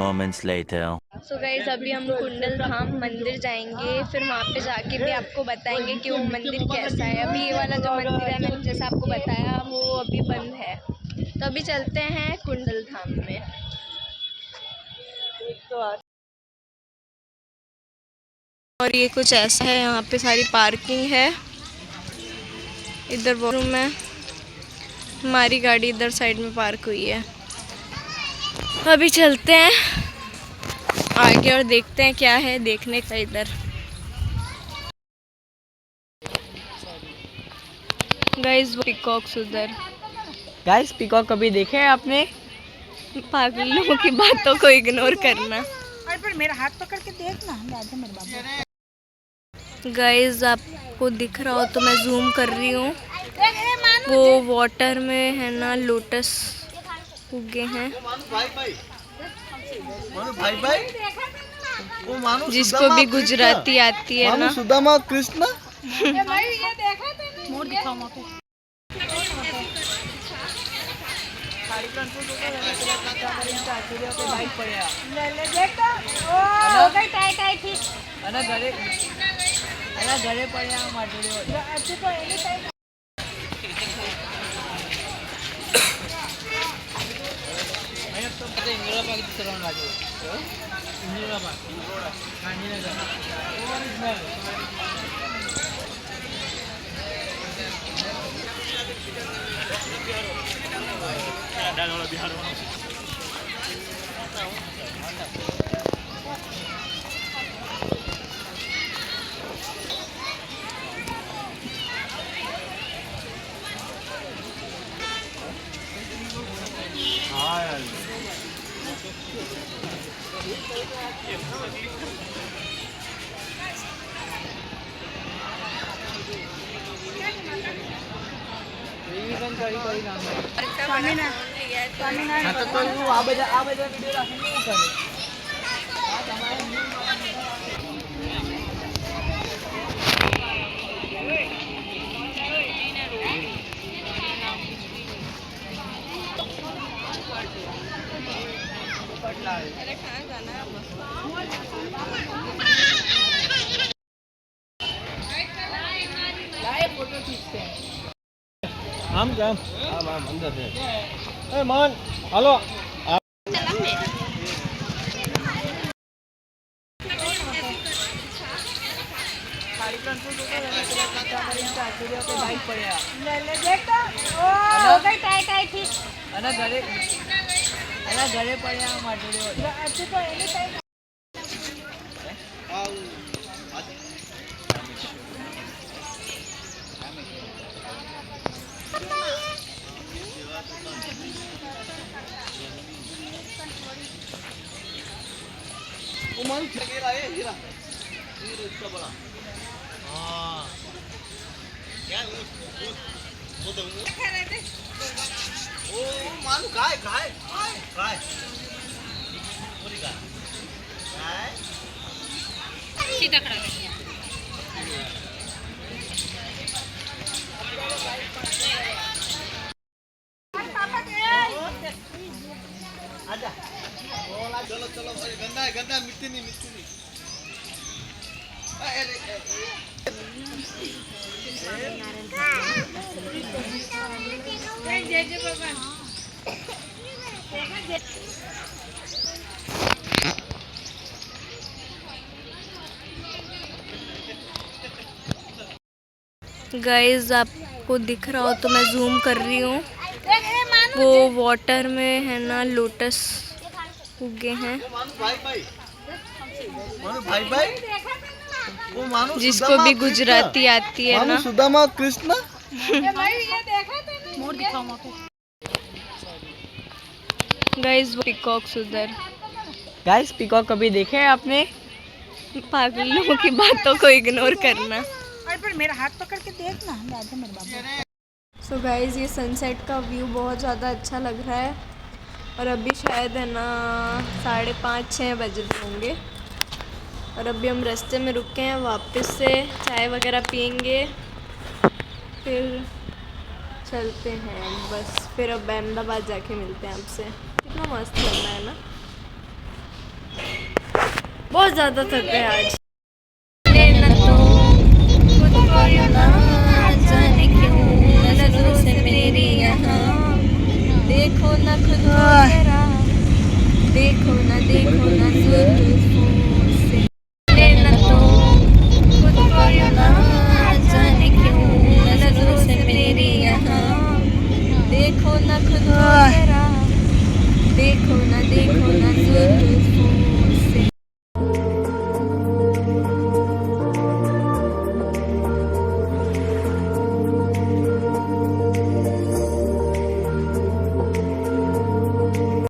moments later. So guys अभी हम कुंडल धाम मंदिर जाएंगे, फिर वहाँ पे जाके भी आपको बताएंगे कि वो मंदिर कैसा है। अभी ये वाला जो मंदिर है मैंने जैसा आपको बताया वो अभी बंद है, तो अभी चलते हैं कुंडल धाम में। और ये कुछ ऐसा है, यहाँ पे सारी पार्किंग है। इधर वॉशरूम है, हमारी गाड़ी इधर साइड में पार्क हुई है। अभी चलते हैं आगे और देखते हैं क्या है देखने का इधर। गाइस पीकॉक्स उधर। गाइस पीकॉक कभी देखे हैं आपने? पागलों की बातों को इग्नोर करना। अरे पर मेरा हाथ पकड़ के देखना, राजा मेरे बाबू। गाइस आपको दिख रहा हो तो मैं जूम कर रही हूँ। वो वाटर में है ना लोटस उगे हैं, जिसको भी गुजराती आती है ना। सुदामा कृष्ण मोर दिखाओ वहाँ पे। ઘરે પડ્યા માટે આ બધા વિડીયો રાખીને શું કરે? આમ કેમ? આમ અંદર છે. એ મન હાલો. ઘરે પડ્યા માટે चलो चलो गंदा है गंदा मिट्टी नहीं गाइस आपको दिख रहा हो तो मैं जूम कर रही हूँ। वो वाटर में है ना लोटस उगे हैं, जिसको भी गुजराती आती है ना। सुदामा कृष्ण मोर दिखाओ वहाँ पे। गाइस पीकॉक्स उधर। गाइस पीकॉक कभी देखे हैं आपने? पागलों की बातों को इग्नोर करना। अरे पर मेरा हाथ पकड़ के देखना, राजा मेरे बाबू। सो गाइस ये सनसेट का व्यू बहुत ज़्यादा अच्छा लग रहा है, और अभी शायद है ना 5:30-6 बज रहे होंगे। और अभी हम रास्ते में रुके हैं, वापस से चाय वगैरह पियेंगे, फिर चलते हैं बस। फिर अब अहमदाबाद जाके मिलते हैं आपसे। कितना मस्त लग रहा है ना। बहुत ज़्यादा थक गए आज। लेना तो खुद को यूं ना जाने क्यों नजरों से मेरी यहाँ देखो ना खुद को जरा देखो ना